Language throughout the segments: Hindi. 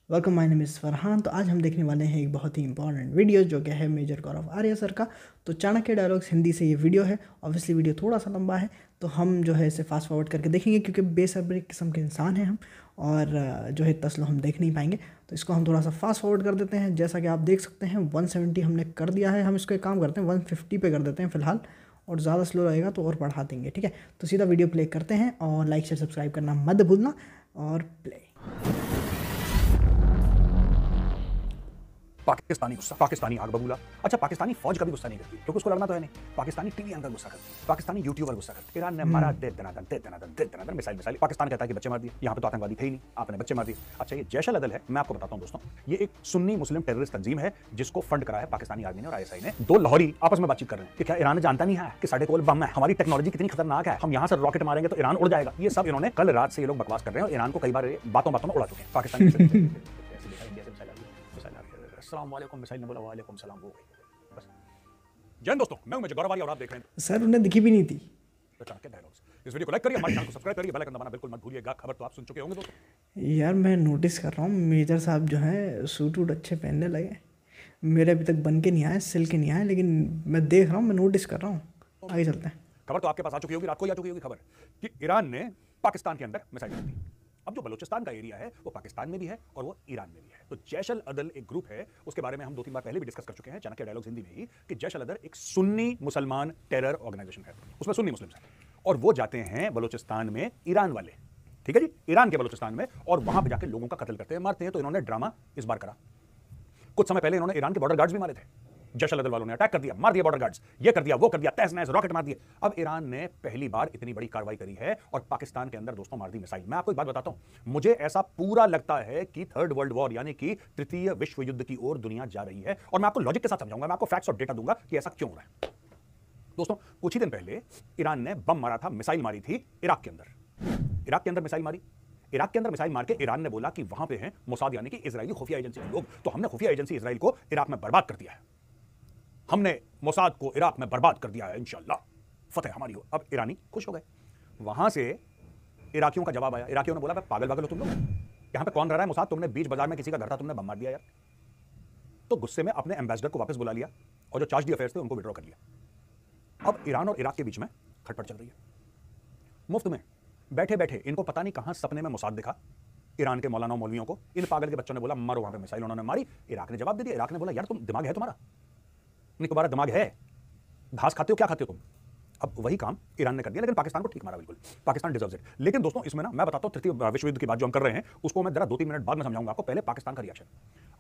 Welcome, my name is Farhan. तो आज हम देखने वाले हैं एक बहुत ही इंपॉर्टेंट वीडियो जो कि है मेजर गौरव आर्या सर का। तो चाणक्य डायलॉग्स हिंदी से ये वीडियो है। ऑब्वियसली वीडियो थोड़ा सा लंबा है तो हम जो है इसे फास्ट फॉरवर्ड करके देखेंगे क्योंकि बेसब्री किस्म के इंसान हैं हम, और जो है इतना स्लो हम देख नहीं पाएंगे। तो इसको हम थोड़ा सा फास्ट फॉरवर्ड कर देते हैं। जैसा कि आप देख सकते हैं 170 हमने कर दिया है। हम इसको एक काम करते हैं 150 पे कर देते हैं फ़िलहाल, और ज़्यादा स्लो रहेगा तो और बढ़ा देंगे। ठीक है, तो सीधा वीडियो प्ले करते हैं और लाइक शेयर सब्सक्राइब करना मत भूलना। और प्ले। पाकिस्तानी गुस्सा, पाकिस्तानी आग बबूला। अच्छा, पाकिस्तानी फौज कभी गुस्सा नहीं करती क्योंकि उसको लड़ना तो है नहीं। पाकिस्तानी टीवी एंकर गुस्सा करती है, पाकिस्तानी यूट्यूबर गुस्सा करते हैं। ईरान ने मारा दे दनादन दे दनादन दे दनादन, मिसाइल। पाकिस्तान कहता है कि बच्चे मार दिए। यहाँ पे तो आतंकवादी थे ही नहीं, आपने बच्चे मार दिए। अच्छा, ये जैश अल-अदल है। मैं आपको बताता हूँ दोस्तों, ये एक सुन्नी मुस्लिम टेररिस्ट तंजीम है जिसको फंड करा है पाकिस्तानी आर्मी ने और आईएसआई ने। दो लाहौरी आपस में बातचीत कर रहे हैं कि क्या ईरान जानता नहीं है कि साढ़े कोल बम है, हमारी टेक्नोलॉजी कितनी खतरनाक है, हम यहाँ से रॉकेट मारेंगे तो ईरान उड़ जाएगा। ये सब इन्होंने कल रात से ये लोग बकवास कर रहे हैं और ईरान को कई बार बातों बातों में उड़ा चुके हैं। पाकिस्तानी अस्सलाम वालेकुम, मिसाइल ने बोला वालेकुम सलाम, हो गई बस। जय हिंद दोस्तों, मैं हूं मेजर गौरव आर्या और आप देख रहे हैं सर उन्हें दिखी भी नहीं थी। तो चाणक्य डायलॉग्स। इस वीडियो को लाइक करिए, हमारे चैनल को सब्सक्राइब करिए, बेल आइकन दबाना बिल्कुल मत भूलिएगा। खबर तो आप सुन चुके होंगे दोस्तों। यार मैं नोटिस कर रहा हूँ मेजर साहब जो हैं सूट वूट अच्छे पहनने लगे। मेरे अभी तक बन के नहीं आए, सिल के नहीं आए, लेकिन मैं देख रहा हूँ, मैं नोटिस कर रहा हूँ। आगे चलते हैं। खबर तो आपके पास आ चुकी होगी, रात को ही आ चुकी होगी खबर कि ईरान ने पाकिस्तान के अंदर मिसाइल डाल दी। अब जो बलूचिस्तान का एरिया है वो पाकिस्तान में भी है और वो ईरान में भी है। तो जैश अल-अदल एक ग्रुप है, उसके बारे में हम 2-3 बार पहले भी डिस्कस कर चुके हैं चाणक्य डायलॉग्स हिंदी में ही, कि जैश अल-अदल एक सुन्नी मुसलमान टेरर ऑर्गेनाइजेशन है। उसमें सुन्नी मुस्लिम हैं और वो जाते हैं बलूचिस्तान में, ईरान वाले, ठीक है जी, ईरान के बलूचिस्तान में, और वहां पर जाकर लोगों का कत्ल करते हैं, मारते हैं। तो इन्होंने ड्रामा इस बार करा। कुछ समय पहले इन्होंने ईरान के बॉर्डर गार्ड्स भी मारे थे। जैश अल-अदल वालों ने अटैक कर दिया, मार दिया बॉर्डर गार्ड्स, ये कर दिया, वो कर दिया, तहस नहस रॉकेट मार दिए। अब ईरान ने पहली बार इतनी बड़ी कार्रवाई करी है और पाकिस्तान के अंदर दोस्तों मार दी मिसाइल। मैं आपको एक बात बताता हूं, मुझे ऐसा पूरा लगता है कि थर्ड वर्ल्ड वॉर यानी कि तृतीय विश्व युद्ध की ओर दुनिया जा रही है। और मैं आपको लॉजिक के साथ समझाऊंगा, मैं आपको फैक्ट्स और डेटा दूंगा कि ऐसा क्यों हो रहा है। दोस्तों, कुछ ही दिन पहले ईरान ने बम मारा था, मिसाइल मारी थी इराक के अंदर। इराक के अंदर मिसाइल मारी, इराक के अंदर मिसाइल मार के ईरान ने बोला कि वहां पे हैं मोसाद यानी कि इजरायली खुफिया एजेंसी के लोग, तो हमने खुफिया एजेंसी इजराइल को इराक में बर्बाद कर दिया है, हमने मोसाद को इराक में बर्बाद कर दिया है, इंशाल्लाह फतेह हमारी हो। अब ईरानी खुश हो गए। वहां से इराकियों का जवाब आया। इराकियों ने बोला पागल हो तुम लोग, यहां पे कौन रह रहा है मोसाद, तुमने बीच बाजार में किसी का घर था, तुमने बम मार दिया यार। तो गुस्से में अपने एम्बेसडर को वापस बुला लिया और जो चार्ज दी अफेयर्स थे उनको विड्रॉ कर लिया। अब ईरान और इराक के बीच में खटपट चल रही है। मुफ्त में बैठे बैठे इनको पता नहीं कहां सपने में मोसाद दिखा, ईरान के मौलाना मौलवियों को। इन पागल के बच्चों ने बोला मारो, वहां पे मिसाइल उन्होंने मारी। इराक ने जवाब दे दिया। इराक ने बोला यार तुम दिमाग है तुम्हारा, नहीं तुम्हारा दिमाग है, घास खाते हो, क्या खाते हो तुम। अब वही काम ईरान ने कर दिया, लेकिन पाकिस्तान को ठीक मारा बिल्कुल। Pakistan deserves it. लेकिन दोस्तों इसमें ना मैं बताता हूं तृतीय विश्व युद्ध की बात जो हम कर रहे हैं उसको मैं जरा 2-3 मिनट बाद में समझाऊंगा आपको। पहले पाकिस्तान का रिएक्शन।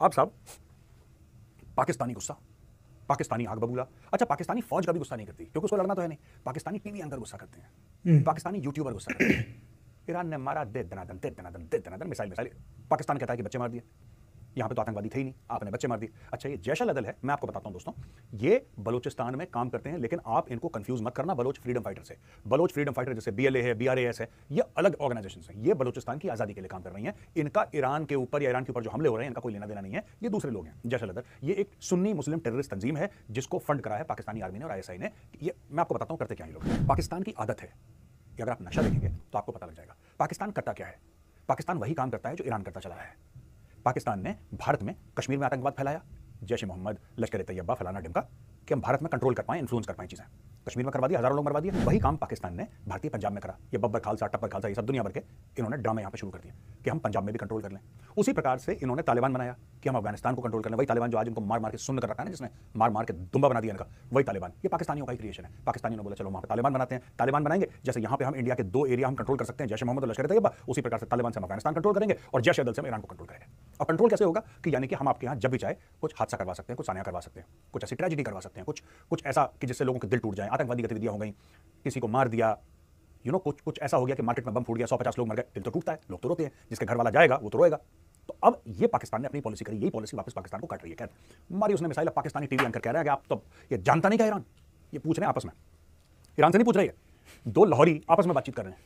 अब साहब, पाकिस्तानी गुस्सा, पाकिस्तानी आग बबूला। अच्छा, पाकिस्तानी फौज कभी गुस्सा नहीं करती क्योंकि उसको लड़ना तो है नहीं। पाकिस्तानी टीवी एंकर गुस्सा करते हैं, पाकिस्तानी यूट्यूबर गुस्सा करते हैं। ईरान ने मारा दे दनादन दे दनादन दे दनादन, मिसाइल। पाकिस्तान कहता है कि बच्चे मार दिए। यहाँ पे तो आतंकवादी थे ही नहीं, आपने बच्चे मार दिए। अच्छा, ये जैश अल-अदल है। मैं आपको बताता हूँ दोस्तों, ये बलूचिस्तान में काम करते हैं, लेकिन आप इनको कंफ्यूज मत करना बलोच फ्रीडम फाइटर से। बलोच फ्रीडम फाइटर जैसे BLA है, BRAS है, ये अलग ऑर्गेनाइजेशन है। ये बलूचिस्तान की आजादी के लिए काम कर रही हैं। इनका ईरान के ऊपर या ईरान के ऊपर जो हमले हो रहे हैं इनका कोई लेना देना नहीं है, ये दूसरे लोग हैं। जैश अल-अदल ये एक सुन्नी मुस्लिम टेररिस्ट तंजीम है जिसको फंड करा है पाकिस्तानी आर्मी ने और ISI ने। ये मैं आपको बताता हूँ करते क्या ये लोग। पाकिस्तान की आदत है कि अगर आप नक्शा देखेंगे तो आपको पता लग जाएगा पाकिस्तान करता क्या है। पाकिस्तान वही काम करता है जो ईरान करता चला है। पाकिस्तान ने भारत में कश्मीर में आतंकवाद फैलाया, जैश ए मोहम्मद, लश्कर ए तैयबा, फलाना ढिमका, कि हम भारत में कंट्रोल कर पाएं, इन्फ्लुएंस कर पाएं चीजें। कश्मीर में करवा दिया, हजारों लोग मरवा दिए। वही काम पाकिस्तान ने भारतीय पंजाब में करा। ये बब्बर खालसा, टप्पर खालसा, ये सब दुनिया भर के इन्होंने ड्रामे यहाँ पे शुरू कर दिए कि हम पंजाब में भी कंट्रोल कर लें। उसी प्रकार से इन्होंने तालिबान बनाया कि हम अफगानिस्तान को कंट्रोल कर लें। वही तालिबान जो आज इनको मार मार के सुन्न कर रखा है ना, जिसने मार मार के दुम्बा बना दिया इनका, वही तालिबान। ये पाकिस्तानियों का ही क्रिएशन है। पाकिस्तानियों ने बोला चलो वहाँ पे तालिबान बनाते हैं। तालिबान बनाएंगे, जैसे यहाँ पे हम इंडिया के 2 एरिया हम कंट्रोल कर सकते हैं, जैश ए मोहम्मद और लश्कर ए तैयबा, उसी प्रकार से तालिबान से हम अफगानिस्तान कंट्रोल करेंगे और जैश अल-अदल से हम ईरान को कंट्रोल करेंगे। और कंट्रोल कैसे होगा कि यानी कि हम आपके यहाँ जब भी चाहे कुछ हादसा करवा सकते हैं, कुछ सानिया करवा सकते हैं, कुछ ऐसी ट्रेजेडी करवा सकते हैं, कुछ ऐसा कि जिससे लोगों के दिल टूट जाए। आतंकवादी गतिविधियां हो गई, किसी को मार दिया, कुछ ऐसा हो गया कि मार्केट में बम फूट गया, 150 लोग मर गए, दिल तो टूटता है, लोग तो रोते हैं, जिसके घर वाला जाएगा वो तो रोएगा। तो अब ये पाकिस्तान ने अपनी पॉलिसी करी, यही पॉलिसी वापस पाकिस्तान को काट रही है। खैर, मारी उसने मिसाइल। पाकिस्तानी टीवी एंकर कह रहा है कि आप तो ये जानता नहीं क्या ईरान, ये पूछ रहे हैं आपस में, ईरान से नहीं पूछ रही है, 2 लाहौरी आपस में बातचीत कर रहे हैं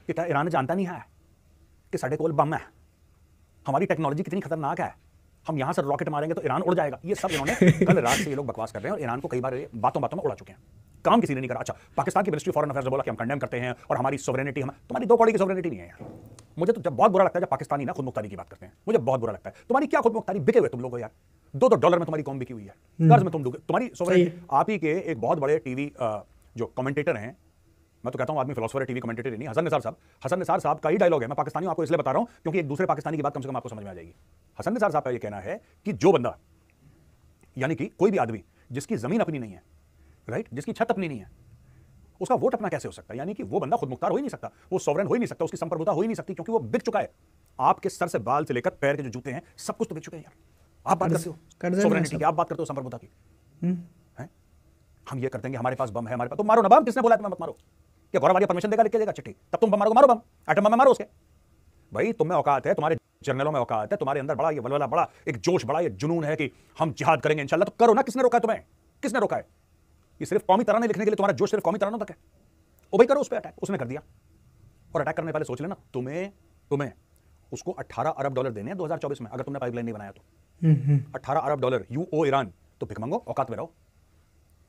कि क्या ईरान जानता नहीं है कि साढ़े कोल बम है, हमारी टेक्नोलॉजी कितनी खतरनाक है, हम यहां से रॉकेट मारेंगे तो ईरान उड़ जाएगा। ये सब इन्होंने कल रात से ये लोग बकवास कर रहे हैं और ईरान को कई बार बातों बातों में उड़ा चुके हैं। काम किसी ने नहीं करा। अच्छा, पाकिस्तान की मिनिस्ट्री फॉरेन अफेयर्स ने बोला कि हम कंडेम करते हैं और हमारी सोवरेनिटी, हम तुम्हारी 2 कौड़ी की सोवरेनिटी नहीं है यार। मुझे तो जब बहुत बुरा लगता है जब पाकिस्तानी ना खुद मुख्तारी की बात करते हैं, मुझे बहुत बुरा लगता है। तुम्हारी क्या खुद मुख्तारी, बिके हुए तुम लोग हो यार। $2 में तुम्हारी कौम बिकी हुई है, कर्ज में तुम डूबे। तुम्हारी सोवरेनिटी, आप ही के एक बहुत बड़े टीवी जो कमेंटेटर हैं, मैं तो कहता हूं आदमी फिलोसोफर है, टीवी कमेंटेटर नहीं, हसन निसार साहब। हसन निसार साहब का ही डायलॉग है, मैं पाकिस्तानी आपको इसलिए बता रहा हूं क्योंकि एक दूसरे पाकिस्तानी की बात कम से कम आपको समझ में आ जाएगी। हसन निसार साहब का यह कहना है कि जो बंदा, यानी कि कोई भी आदमी जिसकी जमीन अपनी नहीं है, राइट, जिसकी छत अपनी नहीं है, उसका वोट अपना कैसे हो सकता है? यानी कि वो बंदा खुद मुख्तार हो ही नहीं सकता, वो सॉवरेन हो ही नहीं सकता, उसकी संप्रभुता हो ही नहीं सकती, क्योंकि वो बिक चुका है। आपके सर से बाल से लेकर पैर के जो जूते हैं सब कुछ तो बिक चुके हैं यार। आप बात करते हो सॉवरेनिटी की, आप बात करते हो संप्रभुता की। हैं? हम ये करते हैं कि हमारे पास बम है, हमारे पास, तो मारो ना बम। किसने बोला तुम्हें मत मारो? क्या गौरव आर्या परमिशन देगा, लिख के देगा चिट्ठी, तब तुम बम मारोगे? मारो बम, एटम बम में मारो उसके। भाई तुम में औकात है, तुम्हारे जर्नलों में औकात है, तुम्हारे अंदर बड़ा ये वलवला, बड़ा एक जोश, बड़ा ये जुनून है कि हम जिहाद करेंगे इंशाल्लाह, तो करो ना। किसने रोका है तुम्हें? किसने रोका है? ये सिर्फ कौमी तराने लिखने के लिए तुम्हारा जोश सिर्फ कौमी तरानों तक है? ओ भाई करो उस पर अटैक। उसने कर दिया, और अटैक करने पहले सोच लेना तुम्हें उसको $18 अरब देने हैं 2024 में, अगर तुमने पाइपलाइन नहीं बनाया तो। $18 अरब यू ओ ईरान, तो भिख मंगो, औकात में रहो।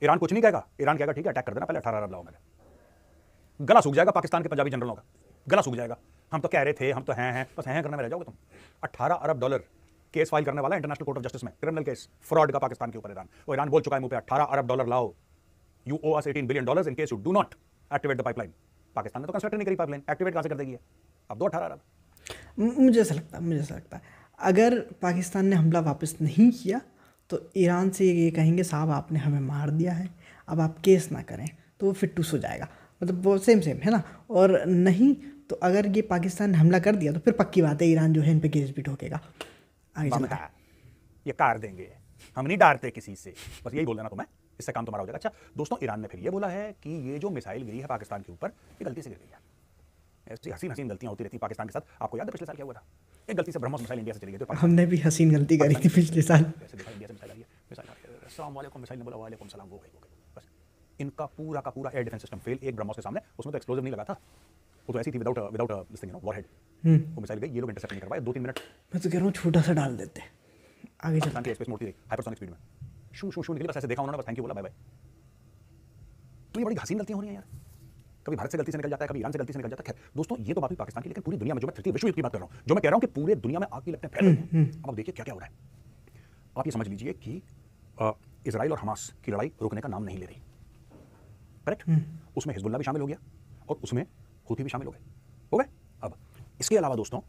ईरान कुछ नहीं कहेगा, ईरान कहेगा ठीक है अटैक कर देना, पहले 18 अरब लाओ मेरे। गला सूख जाएगा पाकिस्तान के पंजाबी जनरलों का, गला सूख जाएगा। हम तो कह रहे थे, हम तो हैं, बस हैं करने में रह जाओगे तुम। $18 अरब केस फाइल करने वाला इंटरनेशनल कोर्ट ऑफ जस्टिस में, क्रिमिनल केस, फ्रॉड का पाकिस्तान के ऊपर ईरान। और ईरान बोल चुका है मुंह पे, $18 अरब लाओ, you owe us $18 billion in case you do not activate the pipeline. Pakistan ने तो कंस्ट्रक्ट नहीं करी पाइपलाइन, एक्टिवेट कहां से कर देगी? अब दो 18 अरब। मुझे ऐसा लगता है अगर पाकिस्तान ने हमला वापस नहीं किया तो ईरान से ये कहेंगे साहब आपने हमें मार दिया है, अब आप केस ना करें, तो वो फिर टूस हो जाएगा। मतलब वो सेम है ना। और नहीं तो अगर ये पाकिस्तान ने हमला कर दिया तो फिर पक्की बात है ईरान जो है इन पे केस भी ठोकेगा आगे चलकर। ये कार देंगे, हम नहीं डरते किसी से, बस यही बोल देना तुम्हें, इससे काम तुम्हारा हो जाएगा। अच्छा दोस्तों, ईरान ने फिर ये बोला है कि ये जो मिसाइल गिरी है पाकिस्तान के ऊपर, ये गलती से गिर गई है। ऐसी हसीन गलतियां होती रहती पाकिस्तान के साथ। आपको याद है पिछले साल क्या हुआ था? एक गलती से ब्रह्मोस मिसाइल इंडिया से चली गई थी। हमने भी हसीन गलती करी थी पिछले साल। इंडिया से मिसाइल आ रही है, मिसाइल अस्सलाम वालेकुम, मिसाइल ने बोला वालेकुम सलाम, वो गई। बस इनका पूरा का पूरा एयर डिफेंस सिस्टम फेल एक ब्रह्मोस के सामने। उसमें तो एक्सप्लोजिव नहीं लगा था, वो तो ऐसी थी without this thing, you know, warhead. वो मिसाइल गई, ये लोग इंटरसेप्ट नहीं कर पाए 2-3 मिनट। मैं तो कह रहा हूँ छोटा सा डाल देते आगे चलते। पाकिस्तान की स्पेस मोड़ती रही हाइपरसोनिक स्पीड में, शू निकली, बस ऐसे देखा उन्होंने, बस थैंक यू बोला, बाय बाय। तो ये बड़ी हसीन गलतियां हो रही हैं यार। कभी भारत से गलती से निकल जाता है, कभी ईरान से गलती से निकल जाता है। दोस्तों ये तो बात हुई पाकिस्तान की, लेकिन पूरी दुनिया में जो मैं तृतीय विश्व युद्ध की बात कर रहा हूं, जो मैं कह रहा हूं कि पूरे दुनिया में आग की लपटें फैल रही हैं। अब आप देखिए क्या क्या हो रहा है। आप ये समझ लीजिए कि इजराइल और हमास की लड़ाई रुकने का नाम नहीं ले रही, करेक्ट? उसमें हिजबुल्लाह भी शामिल हो गया और उसमें हूथी भी शामिल हो गए। अब इसके अलावा दोस्तों,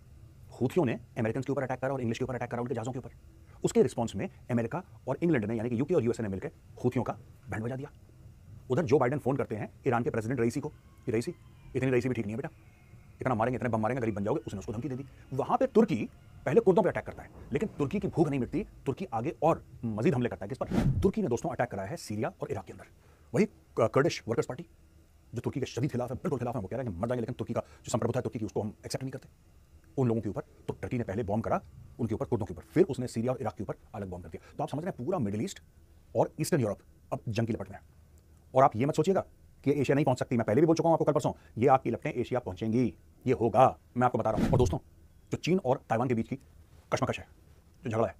हूथियों ने अमेरिकन के ऊपर अटैक करा और इंग्लिश के ऊपर अटैक करा, उनके जहाजों के ऊपर। उसके रिस्पॉन्स में अमेरिका और इंग्लैंड ने, यानी कि यूके और यूएसए ने मिलकर हूथियों का बैंड बजा दिया। उधर जो बाइडेन फोन करते हैं ईरान के प्रेसिडेंट रईसी को, रईसी इतनी रईसी भी ठीक नहीं है बेटा, इतना मारेंगे, इतने बम मारेंगे, गरीब बन जाओगे। उसने उसको धमकी दे दी। वहां पे तुर्की पहले कुर्दों पे अटैक करता है, लेकिन तुर्की की भूख नहीं मिटती, तुर्की आगे और मजीद हमले करता है। किस पर? तुर्की ने दोस्तों अटैक कराया है सीरिया और इराक के अंदर। वही कर्डिश वर्कर्स पार्टी जो तुर्की के शदीद खिलाफ है, बिल्कुल खिलाफ है, वो कह रहा है कि मर जाएंगे, लेकिन तुर्की का जो संप्रभुता है तुर्की की, उसको हम एक्सेप्ट नहीं करते। उन लोगों के ऊपर तो टर्की ने पहले बॉम्ब करा, उनके ऊपर, कुर्दों के ऊपर, फिर उसने सीरिया और इराक के ऊपर अलग बॉम्ब कर दिया। तो आप समझ रहे हैं पूरा मिडिल ईस्ट और ईस्टर्न यूरोप अब जंग की लपट में है। और आप ये मत सोचिएगा कि एशिया नहीं पहुंच सकती, मैं पहले भी बोल चुका हूं आपको कल परसों, ये आग की लपटें एशिया पहुंचेंगी, ये होगा, मैं आपको बता रहा हूं। और दोस्तों, जो चीन और ताइवान के बीच की कशमकश है, जो झगड़ा है,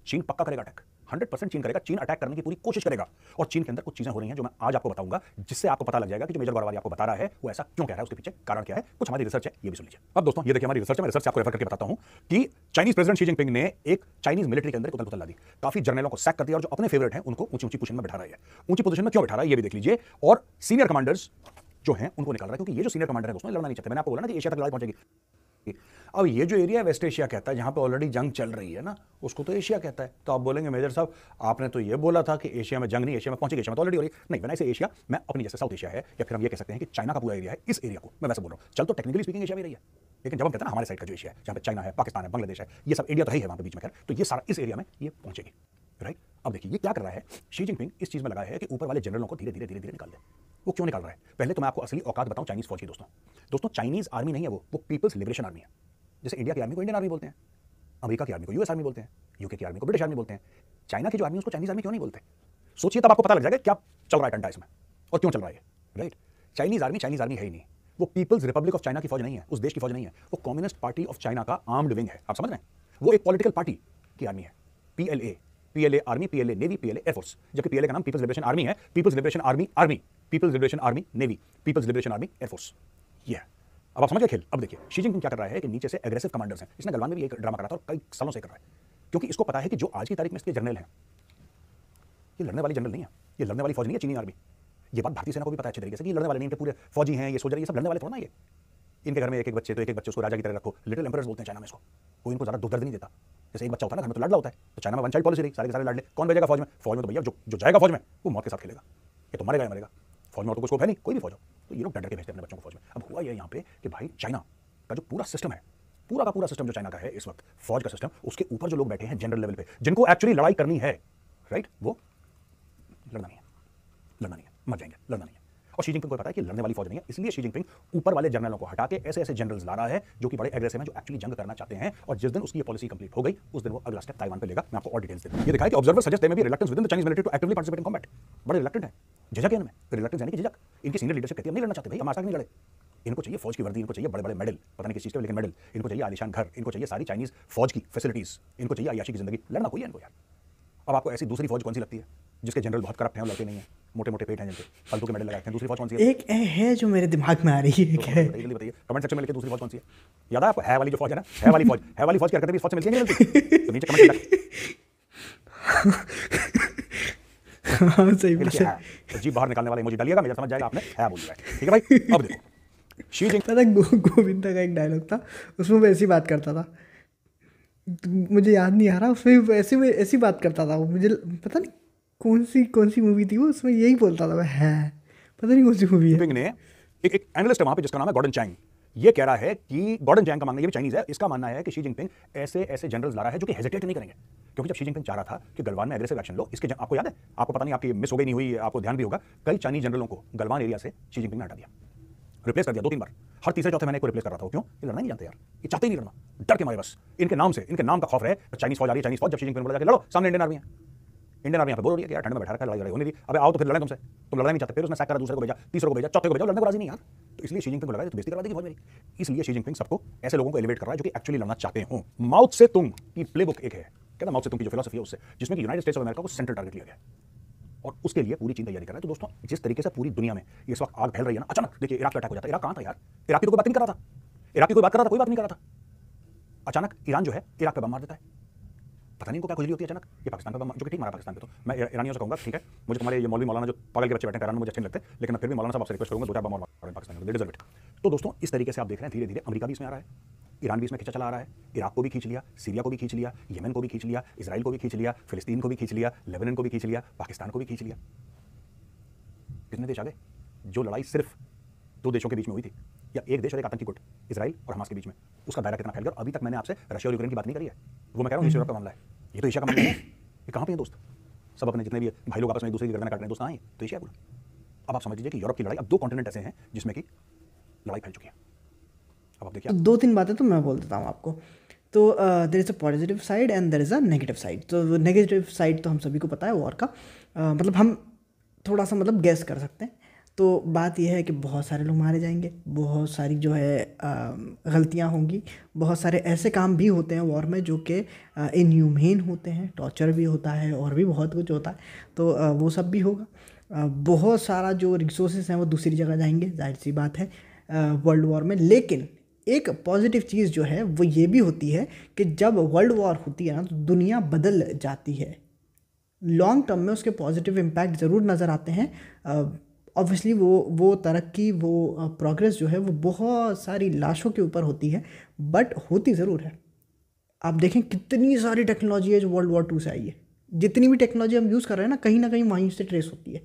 चीन पक्का करेगा अटैक, 100% चीन करेगा। चीन अटैक करने की पूरी कोशिश करेगा। और चीन के अंदर कुछ चीजें हो रही हैं जो मैं आज आपको बताऊंगा, जिससे आपको पता लग जाएगा कि जो मेजर गौरवारी आपको बता रहा है वो ऐसा क्यों कह रहा है, उसके पीछे कारण क्या है, कुछ हमारी रिसर्च है, ये भी सुन लीजिए। अब दोस्तों ये देखिए हमारी रिसर्च है, मैं रिसर्च से आपको रेफर करके बताता हूं कि चाइनीज प्रेसिडेंट शी जिनपिंग ने एक चाइनीज मिलिट्री के अंदर उथल पुथल ला दी, काफी जर्नलों को सैक कर दिया, और जो अपने फेवरेट हैं उनको ऊंची ऊंची पोजीशन में बैठा रहा है। ऊंची पोजीशन में क्यों बैठा रहा है ये भी देख लीजिए, और सीनियर कमांडर्स जो हैं उनको निकाल रहा है, क्योंकि ये जो सीनियर कमांडर है दोस्तों लड़ना नहीं चाहते। मैंने आपको बोला ना कि एशिया तक लड़ाई पहुंचेगी। अब ये जो एरिया वेस्ट एशिया कहता है, जहां पे ऑलरेडी जंग चल रही है ना, उसको तो एशिया कहता है। तो आप बोलेंगे मेजर साहब आपने तो ये बोला था कि एशिया में जंग नहीं, एशिया में पहुंचेगी, एशिया में तो ऑलरेडी हो रही नहीं। व्हेन आई से एशिया, मैं अपनी जैसे साउथ एशिया है, या फिर हम ये कह सकते हैं कि चाइना का पूरा एरिया है, इस एरिया को मैं वैसे बोल रहा हूं। चल तो टेक्निकली स्पीकिंग एशिया भी रही है, लेकिन जब हम कहते हैं ना हमारे साइड का जो एशिया है, जहां पे चाइना है, पाकिस्तान है, बांग्लादेश है, ये सब इंडिया तो है ही है वहां पे बीच में, खैर तो ये सारा इस एरिया में ये पहुंचेगी, राइट? अब देखिए ये क्या कर रहा है शी जिनपिंग, इस चीज में लगा है कि ऊपर वाले जनरलों को धीरे धीरे धीरे धीरे निकाल दे। वो क्यों निकाल रहा है? पहले तो मैं आपको असली औकात बताऊं चाइनीज फौज की। दोस्तों चाइनीज आर्मी नहीं है, वो पीपल्स लिबरेशन आर्मी है। जैसे इंडिया की आर्मी को इंडियन आर्मी बोलते हैं, अमेरिका की आर्मी को यूएस आर्मी बोलते हैं, यूके की आर्मी को ब्रिटिश आर्मी बोलते हैं, चाइना की जो आर्मी उसको चाइनीज आर्मी क्यों नहीं बोलते? सोचिए तब आपको पता लग जाएगा क्या चल रहा है टंटा इसमें और क्यों चल रहा है, राइट? चाइनीज आर्मी है ही नहीं, वो पीपल्स रिपब्लिक ऑफ चाइना की फौज नहीं है, उस देश की फौज नहीं है, वो कम्युनिस्ट पार्टी ऑफ चाइना का आर्म्ड विंग है। आप समझ रहे हैं? वो एक पॉलिटिकल पार्टी की आर्मी है, PLA army, PLA navy, PLA air force. जबकि पीएलए का नाम पीपल्स लिबरेशन आर्मी है, people's liberation army, people's liberation army navy, people's liberation army air force. ये अब आप समझ गए खेल। अब देखिए शी जिनपिंग क्या कर रहा है कि नीचे से एग्रेसिव कमांडर्स हैं, इसने गलवान में भी एक ड्रामा करा था और कई सालों से कर रहा है, क्योंकि इसको पता है कि जो आज की तारीख में इसके जनरल हैं ये लड़ने वाली जनरल नहीं है, ये लड़ने वाली फौज नहीं है चीनी आर्मी। ये बात भारतीय सेना को भी पता है अच्छे तरीके से कि लड़ने वाले नहीं, इनके पूरे फौजी हैं, ये सोल्जर, ये सब लड़ने वाले थोड़ा ना। ये इनके घर में एक एक बच्चे, तो एक एक बच्चे उसको राजा की तरह रखो। लिटिल एम्परर्स बोलते हैं चाइना में इसको। कोई इनको ज़्यादा दुख दर्द नहीं देता। जैसे एक बच्चा होता है ना घर में तो लाडला होता है, तो चाइना में वन चाइल्ड पॉलिसी रही, सारे के सारे लाडले। कौन भेजेगा फौज में? फौज में तो भैया जो जाएगा फौज में वो मौत के साथ खेलेगा, ये तो मरेगा या मरेगा। फौज में और तो कुछ स्कोप है नहीं, कोई भी फौज हो, तो ये लोग डर के भेजते हैं अपने बच्चों को फौज में। अब हुआ ये यहाँ पे कि भाई चाइना का जो पूरा सिस्टम है, पूरा का पूरा सिस्टम जो चाइना का है इस वक्त, फौज का सिस्टम, उसके ऊपर जो लोग बैठे हैं जनरल लेवल पे, जिनको एक्चुअली लड़ाई करनी है, राइट, वो लड़ना नहीं है, लड़ना नहीं है, मर जाएंगे, लड़ना नहीं है। और शी जिनपिंग को पता है कि लड़ने वाली फौज नहीं है, इसलिए शी जिनपिंग ऊपर वाले जनरलों को हटा के ऐसे ऐसे जनरल्स ला रहा है जो कि बड़े एग्रेसिव हैं, जो एक्चुअली जंग करना चाहते हैं। और जिस दिन उसकी ये पॉलिसी कंप्लीट हो गई उस दिन वो अगला स्टेप ताइवान पे लेगा। मैं आपको और डिटेल्स देता हूं। ये दिखा है कि observer suggest there may be reluctance within the Chinese military to actively participate in combat. बड़े रिलक्टेंट हैं, झिझक है इनमें। रिलक्टेंस यानी कि झिझक। इनकी सीनियर लीडरशिप कहती है हम नहीं लड़ना चाहते भाई, हम आज तक नहीं लड़े। इनको चाहिए फौज की वर्दी, इनको चाहिए बड़े बड़े मेडल, पता नहीं किस चीज़ के, लेकिन मेडल। इनको चाहिए आलीशान घर, इनको चाहिए सारी चाइनीज फौज की फैसिलिटीज, इनको चाहिए अय्याशी की जिंदगी। लड़ना कोई है इनको यार। अब आपको ऐसी दूसरी फौज कौन सी लगती है जिसके जनरल बहुत करप्ट हैं और लड़ते नहीं हैं, मोटे मोटे पेट हैं जिनके, फालतू के मेडल लगाते हैं? दूसरी फौज कौन सी है? एक है जो मेरे दिमाग में आ रही है, तो जल्दी बताइए कमेंट सेक्शन में लिखिए दूसरी फौज कौन सी है। याद है आपको? है वाली जो फौज है ना, है वाली फौज, है वाली फौज की हरकतें भी इस फौज से मिलती हैं, तो नीचे कमेंट में हाँ सही बात है। तो जी बाहर निकालने वाला इमोजी डालिएगा, मेजर समझ जाएगा आपने है बोल दिया है। ठीक है भाई। अब देखो शी जिनपिंग, पता गोविंदा का एक डायलॉग था, उसमें वो ऐसी बात करता था, मुझे याद नहीं आ रहा, उसमें ऐसी बात करता था वो, मुझे पता नहीं कौन सी मूवी थी वो, उसमें यही बोलता था मैं, है पता नहीं कौन सी मूवी है। ने एक एनालिस्ट है वहां पे जिसका नाम है गॉर्डन चैंग, ये कह रहा है कि गॉर्डन चैंग का मानना, ये भी चाइनीज है, इसका मानना है कि शी जिनपिंग ऐसे ऐसे जनरल्स ला रहा है जो कि हेजिटेट नहीं करेंगे। क्योंकि जब शी जिनपिंग चाह रहा था कि गलवान में एग्रेसिव एक्शन लो, इसके आपको याद है, आपको पता नहीं आपकी मिस हो गई नहीं हुई, आपको ध्यान भी होगा, कई चाइनीज जनरलों को गलवान एरिया से शी जिनपिंग ने हटा दिया, रिप्लेस कर दिया 2-3 बार। हर तीसरे चौथे महीने को रिप्लेस कर रहा था। क्यों? ये लड़ना नहीं जानते यार, ये चाहते ही नहीं लड़ना, डर के मारे बस इनके नाम से, इनके नाम का खौफ है। चाइनीज फौज आ रही है, चाइनीज फौज, जब शी जिनपिंग बोला जाके लड़ो, सामने इंडियन आर्मी है, इंडियन आर्मी यहाँ पे बोल रही है कि यार ठंड में बैठा रखा है, लड़ाई होने दी, अबे आओ तो फिर लड़ाई तुमसे, तुम लड़ना नहीं चाहते, फिर उसने सैक करा, दूसरे को भेजा, तीसरे को भेजा, चौथे को भेजा, लड़ने को राजी नहीं यार। तो इसलिए शी जिनपिंग को लगा तो बेइज्जती करवा देगी फौज मेरी, इसलिए शी जिनपिंग सबको ऐसे लोगों को एलिवेट कर रहा है जो कि एक्चुअली लड़ना चाहते हो। माओ त्से तुंग की प्लेबुक एक है, कहता माओ त्से तुंग की जो फिलॉसफी है उससे, जिसमें कि यूनाइटेड स्टेट्स ऑफ अमेरिका को सेंट्रल टारगेट लिया गया और उसके लिए पूरी चीन तैयारी कर रहा है। तो दोस्तों जिस तरीके से पूरी दुनिया में इस वक्त आग फैल रही है ना, अचानक देखिए इराक पे अटैक हो जाता है। इराक कहां था यार? इराक की तो कोई बात नहीं कर रहा था, इराक की कोई बात कर रहा था, कोई बात नहीं कर रहा था। अचानक ईरान जो है इराक पे बम मार देता है, पता नहीं इनको क्या खुजली होती है अचानक। ये पाकिस्तान पे बम, जो कि ठीक मारा पाकिस्तान पे। तो मैं ईरानियों से कहूंगा ठीक है, मुझे तुम्हारे ये मौलवी मौलाना जो पागल के बच्चे बैठे हैं ईरान में मुझे अच्छे नहीं लगते, लेकिन मैं फिर भी मौलाना साहब आपसे रिक्वेस्ट करूंगा 2-4 बम और मारें पाकिस्तान में, दे डिजर्व इट। तो दोस्तों इस तरीके से आप देख रहे हैं धीरे धीरे अमेरिका भी इसमें आ रहा है, ईरान भी इसमें खींचा चला आ रहा है, इराक को भी खींच लिया, सीरिया को भी खींच लिया, येमेन को भी खींच लिया, इजराइल को भी खींच लिया, फिलिस्तीन को भी खींच लिया, लेबनान को भी खींच लिया, पाकिस्तान को भी खींच लिया। कितने देश आ गए? जो लड़ाई सिर्फ 2 देशों के बीच में हुई थी, या एक देश और एक आतंकी गुट इजराइल और हमास के बीच में, उसका दायरा कितना फैल गया। और अभी तक मैंने आपसे रशिया और यूक्रेन की बात नहीं करी है, वो मैं कह रहा हूँ यूरोप का मामला है, ये तो एशिया का मामला है। ये कहाँ पे है दोस्त? सब अपने जितने भी भाई लोग आपस में एक दूसरे की गर्दन काट रहे हैं, दोस्त कहाँ है? तो एशिया पूरा। अब आप समझ लीजिए कि यूरोप की लड़ाई, अब 2 कॉन्टिनेंट ऐसे हैं जिसमें कि लड़ाई फैल चुकी है। अब आप देखिए, 2-3 बातें तो मैं बोल देता हूँ आपको। तो there is a positive side and there is a negative side. तो नेगेटिव साइड तो हम सभी को पता है वॉर का, मतलब हम थोड़ा सा मतलब गैस कर सकते हैं। तो बात यह है कि बहुत सारे लोग मारे जाएंगे, बहुत सारी जो है गलतियां होंगी, बहुत सारे ऐसे काम भी होते हैं वॉर में जो कि इनह्यूमेन होते हैं, टॉर्चर भी होता है और भी बहुत कुछ होता है। तो वो सब भी होगा। बहुत सारा जो रिसोर्सेज हैं वो दूसरी जगह जाएंगे, जाहिर सी बात है वर्ल्ड वॉर में। लेकिन एक पॉजिटिव चीज़ जो है वो ये भी होती है कि जब वर्ल्ड वॉर होती है ना तो दुनिया बदल जाती है। लॉन्ग टर्म में उसके पॉजिटिव इम्पैक्ट ज़रूर नज़र आते हैं। ऑब्वियसली वो तरक्की, वो प्रोग्रेस जो है वो बहुत सारी लाशों के ऊपर होती है, बट होती ज़रूर है। आप देखें कितनी सारी टेक्नोलॉजी है जो वर्ल्ड वॉर 2 से आई है। जितनी भी टेक्नोलॉजी हम यूज़ कर रहे हैं ना कहीं वहीं से ट्रेस होती है।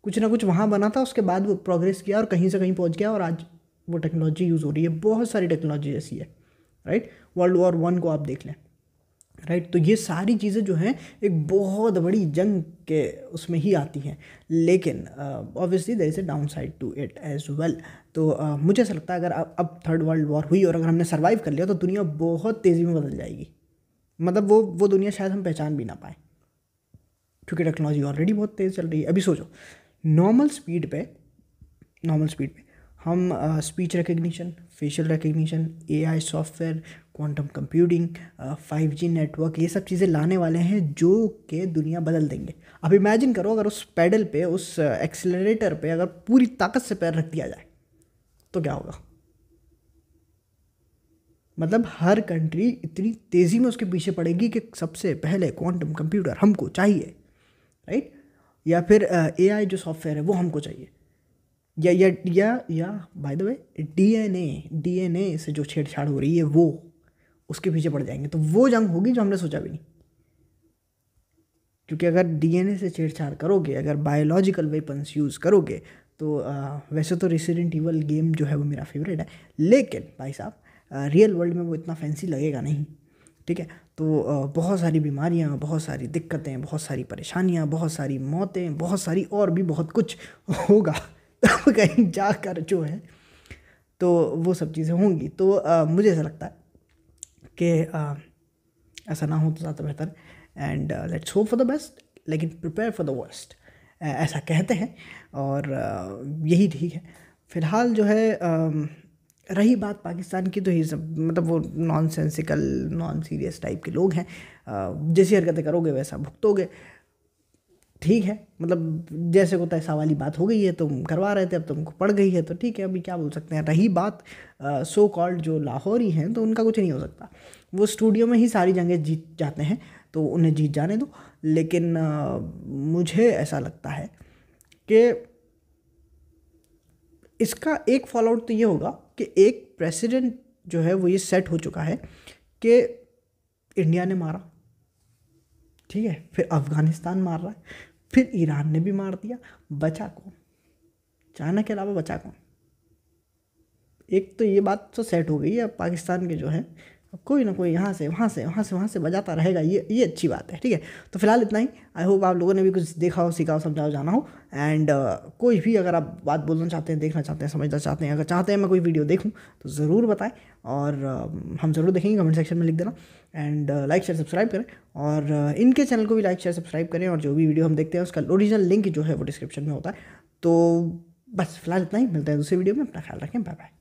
कुछ ना कुछ वहाँ बना था, उसके बाद वो प्रोग्रेस किया और कहीं से कहीं पहुँच गया और आज वो टेक्नोलॉजी यूज़ हो रही है। बहुत सारी टेक्नोलॉजी ऐसी है, राइट। वर्ल्ड वॉर 1 को आप देख लें, राइट। तो ये सारी चीज़ें जो हैं एक बहुत बड़ी जंग के उसमें ही आती हैं, लेकिन obviously there is a downside to it as well. तो मुझे ऐसा लगता है अगर अब 3rd वर्ल्ड वॉर हुई और अगर हमने सर्वाइव कर लिया तो दुनिया बहुत तेज़ी में बदल जाएगी। मतलब वो दुनिया शायद हम पहचान भी ना पाएँ, क्योंकि टेक्नोलॉजी ऑलरेडी बहुत तेज़ चल रही है। अभी सोचो नॉर्मल स्पीड पे हम speech recognition, facial recognition, AI software, quantum computing, 5G network, ये सब चीज़ें लाने वाले हैं जो कि दुनिया बदल देंगे। अब इमेजिन करो अगर उस पैडल पे, उस एक्सेलरेटर पे अगर पूरी ताकत से पैर रख दिया जाए तो क्या होगा? मतलब हर कंट्री इतनी तेज़ी में उसके पीछे पड़ेगी कि सबसे पहले क्वांटम कंप्यूटर हमको चाहिए, राइट? या फिर एआई जो सॉफ्टवेयर है वो हमको चाहिए, या बाय द वे डीएनए से जो छेड़छाड़ हो रही है वो उसके पीछे पड़ जाएंगे। तो वो जंग होगी जो हमने सोचा भी नहीं, क्योंकि अगर डीएनए से छेड़छाड़ करोगे, अगर बायोलॉजिकल वेपन्स यूज़ करोगे तो वैसे तो रेसिडेंट इवल गेम जो है वो मेरा फेवरेट है, लेकिन भाई साहब रियल वर्ल्ड में वो इतना फैंसी लगेगा नहीं, ठीक है? तो बहुत सारी बीमारियाँ, बहुत सारी दिक्कतें, बहुत सारी परेशानियाँ, बहुत सारी मौतें, बहुत सारी और भी बहुत कुछ होगा तब कहीं जाकर जो है तो वो सब चीज़ें होंगी। तो मुझे ऐसा लगता है कि ऐसा ना हो तो ज़्यादा बेहतर, and let's hope for the best लेकिन प्रिपेयर फॉर द वर्स्ट, ऐसा कहते हैं, और यही ठीक है। फ़िलहाल जो है रही बात पाकिस्तान की, तो ये सब मतलब वो नॉनसेंसिकल, नॉन सीरियस टाइप के लोग हैं, जैसी हरकतें करोगे वैसा भुगतोगे, ठीक है? मतलब जैसे को तैसा वाली बात हो गई है, तुम करवा रहे थे, अब तुमको पड़ गई है, तो ठीक है, अभी क्या बोल सकते हैं। रही बात सो कॉल्ड जो लाहौरी हैं, तो उनका कुछ नहीं हो सकता, वो स्टूडियो में ही सारी जंगें जीत जाते हैं, तो उन्हें जीत जाने दो। लेकिन मुझे ऐसा लगता है कि इसका एक फॉल आउट तो ये होगा कि एक प्रेसिडेंट जो है वो ये सेट हो चुका है कि इंडिया ने मारा, ठीक है, फिर अफ़गानिस्तान मार रहा है, फिर ईरान ने भी मार दिया, बचा कौन? चाइना के अलावा बचा कौन? एक तो ये बात तो सेट हो गई है, अब पाकिस्तान के जो है कोई ना कोई यहाँ से वहाँ से बजाता रहेगा, ये अच्छी बात है, ठीक है? तो फिलहाल इतना ही। आई होप आप लोगों ने भी कुछ देखा हो, सीखा हो, समझा जाना हो, एंड कोई भी अगर आप बात बोलना चाहते हैं, देखना चाहते हैं, समझना चाहते हैं, अगर चाहते हैं मैं कोई वीडियो देखूँ तो ज़रूर बताएं, और हम ज़रूर देखेंगे, कमेंट सेक्शन में लिख देना, एंड लाइक शेयर सब्सक्राइब करें, और इनके चैनल को भी लाइक शेयर सब्सक्राइब करें, और जो भी वीडियो हम देखते हैं उसका ओरिजिनल लिंक जो है वो डिस्क्रिप्शन में होता है। तो बस फिलहाल इतना ही, मिलते हैं दूसरी वीडियो में, अपना ख्याल रखें, बाय बाय।